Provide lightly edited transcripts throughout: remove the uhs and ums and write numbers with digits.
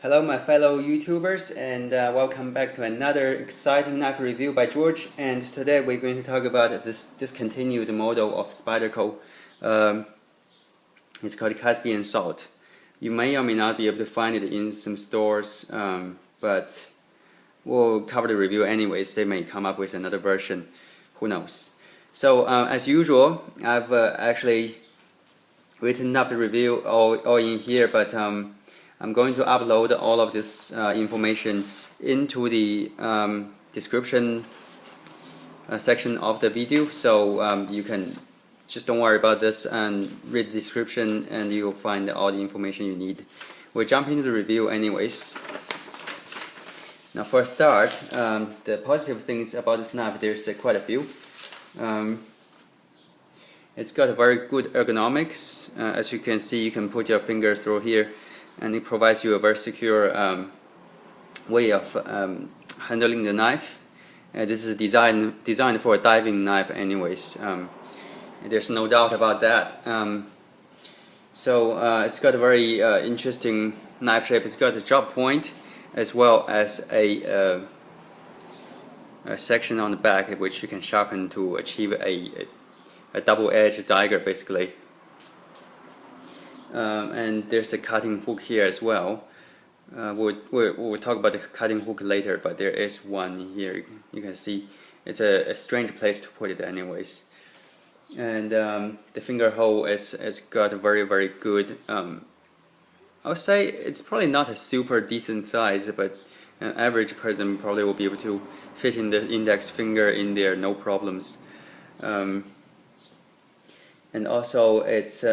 Hello my fellow YouTubers, and welcome back to another exciting knife review by George. And today we're going to talk about this discontinued model of Spyderco. It's called Caspian Salt. You may or may not be able to find it in some stores, but we'll cover the review anyways. They may come up with another version, who knows. So as usual, I've actually written up the review all in here, but I'm going to upload all of this information into the description section of the video, so you can just don't worry about this and read the description and you'll find all the information you need. We'll jump into the review anyways. Now for a start, the positive things about this knife, there's quite a few. It's got a very good ergonomics. As you can see, you can put your finger through here, and it provides you a very secure way of handling the knife. This is designed for a diving knife anyways. There's no doubt about that. So it's got a very interesting knife shape. It's got a drop point as well as a section on the back which you can sharpen to achieve a double-edged dagger basically. And there's a cutting hook here as well. We'll talk about the cutting hook later, but there is one here. You can see it's a strange place to put it anyways. And the finger hole is got a very good, I would say it's probably not a super decent size, but an average person probably will be able to fit in the index finger in there, no problems. And also it's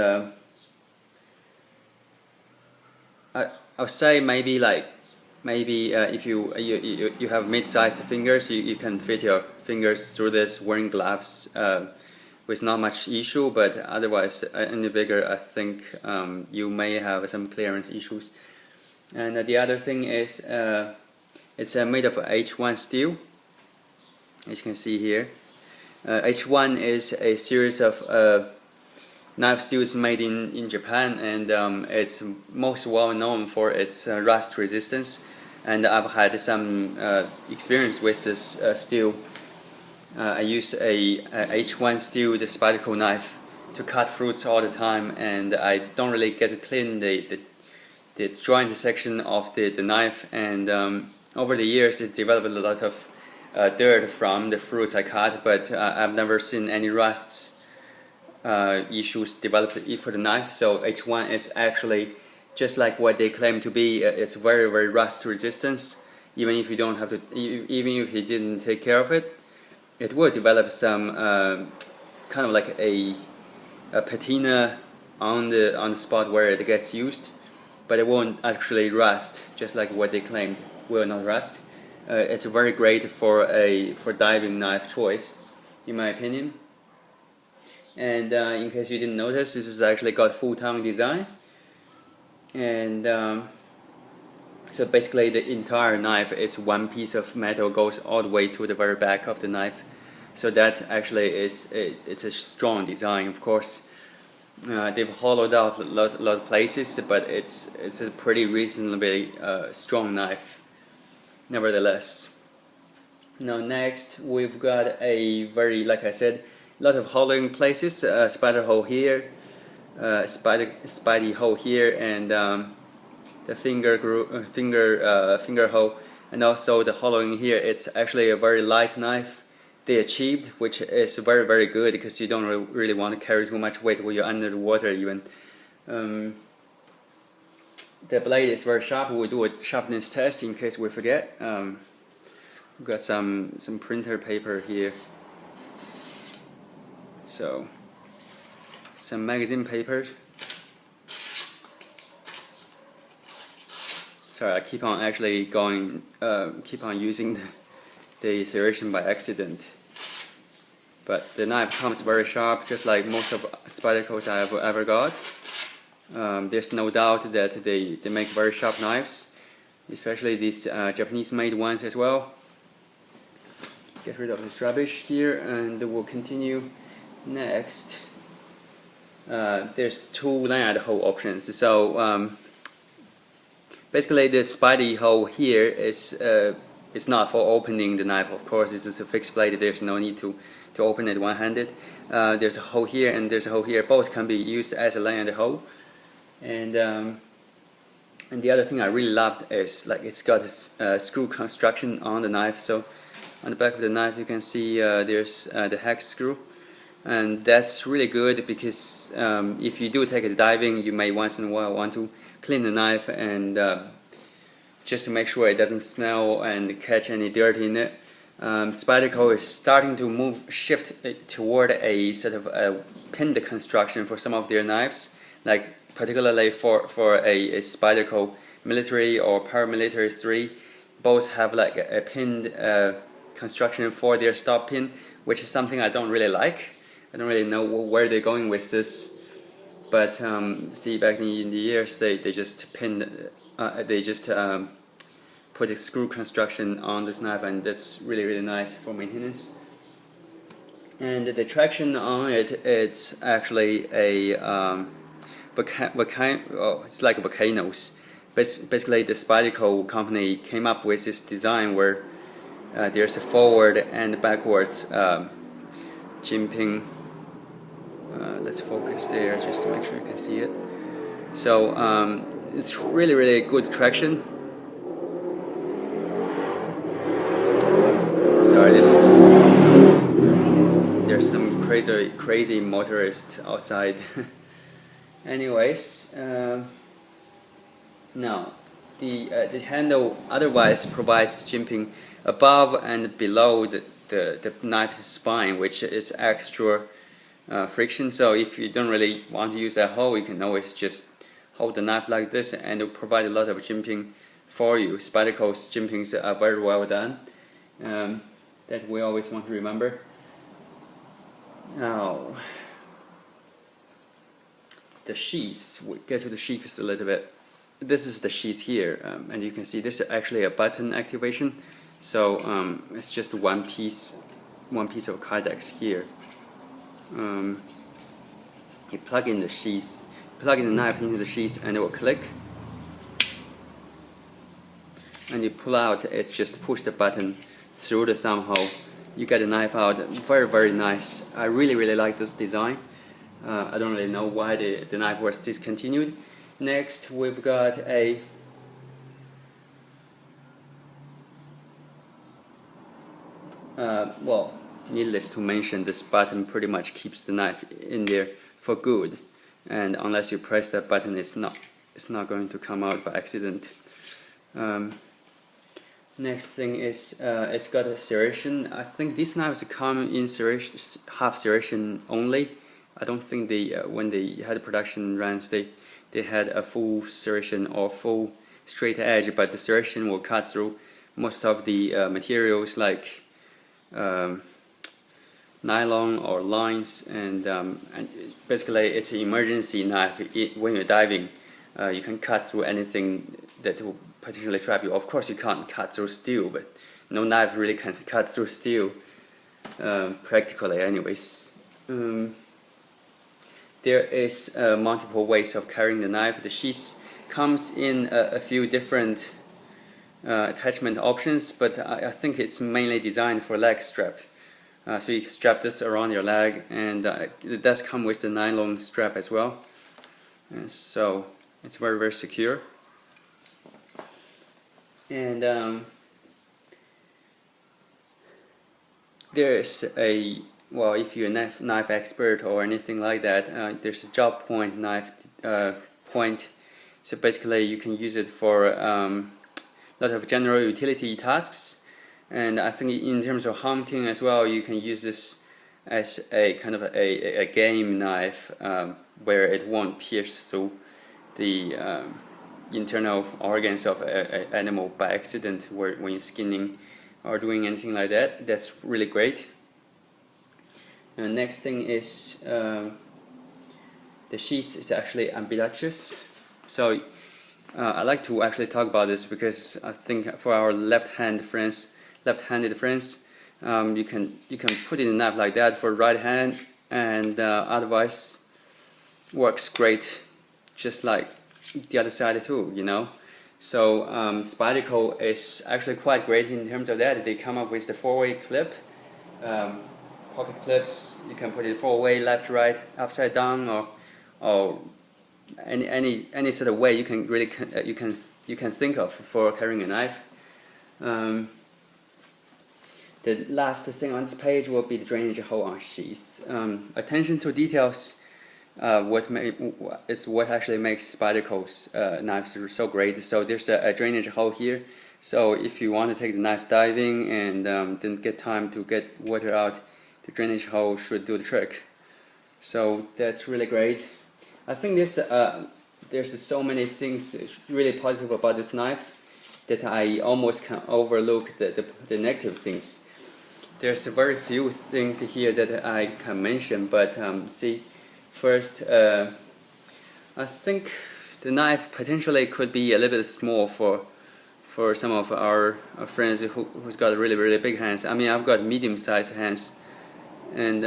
I would say maybe if you have mid-sized fingers, you can fit your fingers through this wearing gloves with not much issue, but otherwise any bigger, I think you may have some clearance issues. And the other thing is it's made of H1 steel, as you can see here. H1 is a series of knife steels made in Japan, and it's most well known for its rust resistance. And I've had some experience with this steel. I use a H1 steel, the Spyderco knife, to cut fruits all the time, and I don't really get to clean the joint section of the knife. And over the years, it developed a lot of dirt from the fruits I cut, but I've never seen any rusts issues developed for the knife. So H1 is actually just like what they claim to be. It's very rust resistance. Even if you don't have to, even if you didn't take care of it, it will develop some kind of like a patina on the spot where it gets used, but it won't actually rust, just like what they claimed will not rust. It's very great for diving knife choice, in my opinion. And in case you didn't notice, this is actually got full tang design, and so basically the entire knife, it's one piece of metal, goes all the way to the very back of the knife. So that actually is it's a strong design. Of course, they've hollowed out a lot of places, but it's a pretty reasonably strong knife, nevertheless. Now next, we've got a very, like I said, a lot of hollowing places, spider hole here, spidey hole here, and the finger hole, and also the hollowing here. It's actually a very light knife they achieved, which is very good, because you don't really want to carry too much weight when you're under the water even. The blade is very sharp. We'll do a sharpness test in case we forget. We've got some printer paper here. So, some magazine papers. Sorry, I keep on actually keep on using the serration by accident. But the knife comes very sharp, just like most of Spydercos I've ever got. There's no doubt that they make very sharp knives, especially these Japanese-made ones as well. Get rid of this rubbish here, and we'll continue. Next, there's two lanyard hole options. So basically the Spydy hole here is it's not for opening the knife. Of course, this is a fixed blade. There's no need to open it one-handed. There's a hole here and there's a hole here. Both can be used as a line and a hole. And the other thing I really loved is like it's got this screw construction on the knife. So on the back of the knife you can see there's the hex screw, and that's really good because if you do take it diving, you may once in a while want to clean the knife and just to make sure it doesn't smell and catch any dirt in it. Spyderco is starting to shift toward a sort of a pinned construction for some of their knives, like particularly for a Spyderco military or paramilitary 3, both have like a pinned construction for their stop pin, which is something I don't really like. I don't really know where they're going with this, but see, back in the years they just pinned, put a screw construction on this knife, and that's really nice for maintenance. And the traction on it, it's actually a it's like volcanoes. Basically, the Spyderco company came up with this design where there's a forward and backwards jimping. Let's focus there just to make sure you can see it. So it's really good traction. Sorry, there's some crazy motorist outside. Anyways, now the handle otherwise provides jimping above and below the knife's spine, which is extra friction. So if you don't really want to use that hole, you can always just hold the knife like this, and it will provide a lot of jimping for you. Spyderco's jimpings are very well done. That we always want to remember. Now, the sheath, we'll get to the sheaths a little bit. This is the sheath here, and you can see this is actually a button activation. So it's just one piece of Kydex here. You plug in the sheath, plug in the knife into the sheath, and it will click. And you pull out, it's just push the button through the thumb hole. You get the knife out. Very nice. I really like this design. I don't really know why the knife was discontinued. Next, we've got a well, needless to mention, this button pretty much keeps the knife in there for good, and unless you press that button, it's not going to come out by accident. Next thing is it's got a serration. I think these knives come in serration, half serration only. I don't think they when they had production runs they had a full serration or full straight edge, but the serration will cut through most of the materials like nylon or lines, and basically it's an emergency knife. When you're diving, you can cut through anything that will potentially trap you. Of course you can't cut through steel, but no knife really can cut through steel, practically anyways. There is multiple ways of carrying the knife. The sheath comes in a few different attachment options, but I think it's mainly designed for leg strap. So you strap this around your leg, and it does come with the nylon strap as well. And so it's very secure. And there's a, well, if you're a knife expert or anything like that, there's a job point knife point. So basically you can use it for a lot of general utility tasks, and I think in terms of hunting as well, you can use this as a kind of a game knife, where it won't pierce through the internal organs of an animal by accident, when you're skinning or doing anything like that. That's really great. And next thing is the sheath is actually ambidextrous. So I like to actually talk about this because I think for our left-handed friends, you can put in a knife like that for right hand, and otherwise works great, just like the other side too, you know. So Spyderco is actually quite great in terms of that. They come up with the 4-way clip, pocket clips. You can put it 4-way, left, right, upside down, or any sort of way you can really you can think of for carrying a knife. The last thing on this page will be the drainage hole on sheaths. Attention to details is what actually makes Spyderco's knives so great. So there's a drainage hole here. So if you want to take the knife diving and didn't get time to get water out, the drainage hole should do the trick. So that's really great. I think there's so many things really positive about this knife that I almost can overlook the negative things. There's very few things here that I can mention, but see, first, I think the knife potentially could be a little bit small for some of our friends who's got really big hands. I mean, I've got medium-sized hands, and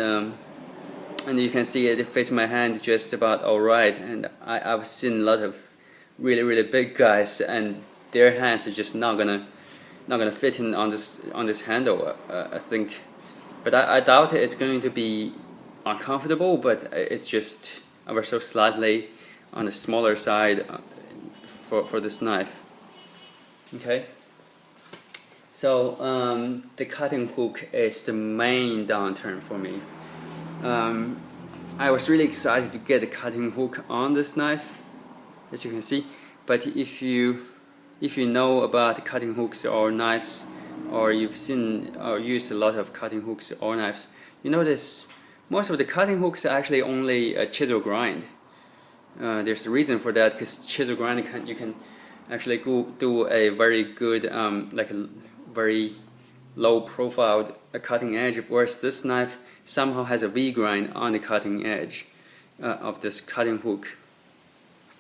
you can see it fits my hand just about all right. And I've seen a lot of really big guys, and their hands are just not gonna fit in on this handle, I think. But I doubt it's going to be uncomfortable, but it's just ever so slightly on the smaller side for this knife. Okay. So the cutting hook is the main downturn for me. I was really excited to get the cutting hook on this knife, as you can see. But if you know about cutting hooks or knives, or you've seen or used a lot of cutting hooks or knives, you notice most of the cutting hooks are actually only a chisel grind. There's a reason for that, because chisel grind you can actually do a very good, like a very low profile cutting edge, whereas this knife somehow has a V grind on the cutting edge of this cutting hook.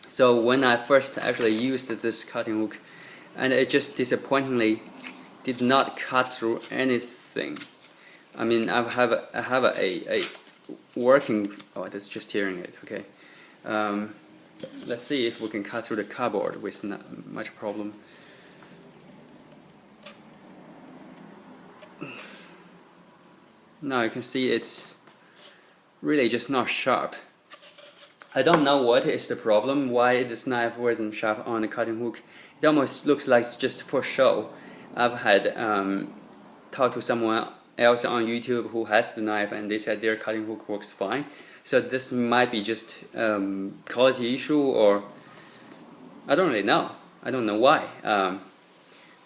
So when I first actually used this cutting hook, and it just disappointingly did not cut through anything. I mean, I have a working. Oh, that's just tearing it. Okay. Let's see if we can cut through the cardboard with not much problem. Now you can see it's really just not sharp. I don't know what is the problem, why this knife wasn't sharp on the cutting hook. It almost looks like it's just for show. I've had talked to someone else on YouTube who has the knife, and they said their cutting hook works fine. So this might be just quality issue, or I don't really know. I don't know why.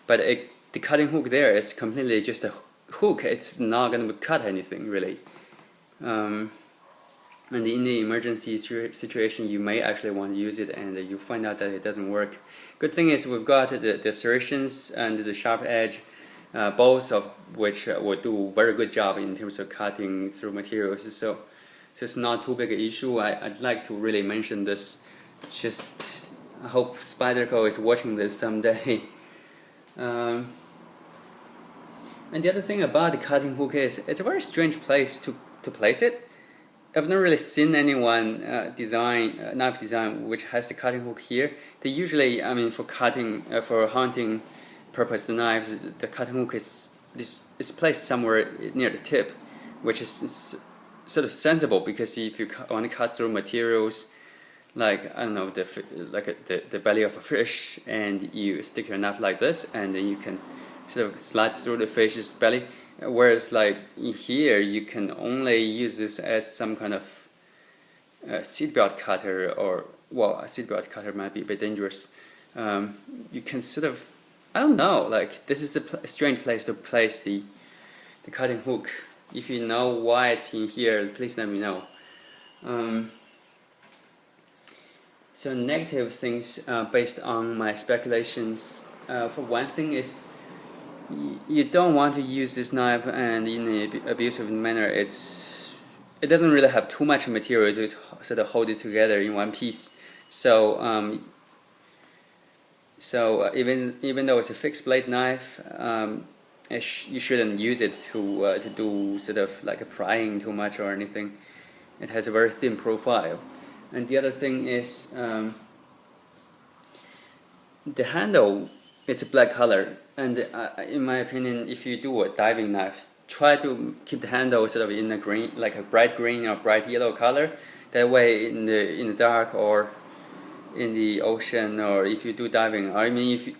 But the cutting hook there is completely just a hook. It's not going to cut anything really. And in the emergency situation, you may actually want to use it, and you find out that it doesn't work. Good thing is we've got the serrations and the sharp edge, both of which will do a very good job in terms of cutting through materials. So it's not too big an issue. I'd like to really mention this. Just I hope Spyderco is watching this someday. And the other thing about the cutting hook is it's a very strange place to place it. I've not really seen anyone knife design which has the cutting hook here. They usually, I mean, for cutting, for hunting purpose, the knives, the cutting hook is placed somewhere near the tip, which is sort of sensible, because if you want to cut through materials like, I don't know, the belly of a fish, and you stick your knife like this, and then you can sort of slide through the fish's belly. Whereas like here, you can only use this as some kind of seatbelt cutter, or, well, a seatbelt cutter might be a bit dangerous. You can sort of, I don't know, like this is a strange place to place the cutting hook. If you know why it's in here, please let me know. So negative things based on my speculations. For one thing is, you don't want to use this knife and in an abusive manner. It doesn't really have too much material to sort of hold it together in one piece. So even though it's a fixed blade knife, you shouldn't use it to do sort of like a prying too much or anything. It has a very thin profile. And the other thing is, The handle is a black color, and in my opinion, if you do a diving knife, try to keep the handle sort of in a green, like a bright green or bright yellow color. That way, in the dark or in the ocean, or if you do diving, or I mean,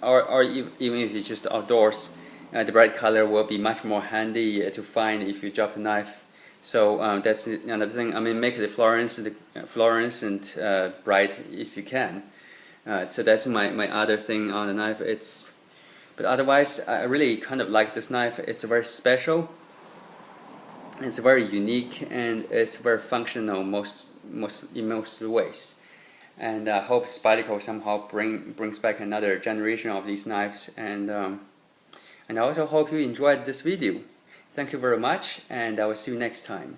even if it's just outdoors, the bright color will be much more handy to find if you drop the knife. So that's another thing. I mean, make it fluorescent bright if you can. So that's my other thing on the knife. But otherwise, I really kind of like this knife. It's very special. It's very unique, and it's very functional in most ways. And I hope Spyderco somehow brings back another generation of these knives. And I also hope you enjoyed this video. Thank you very much, and I will see you next time.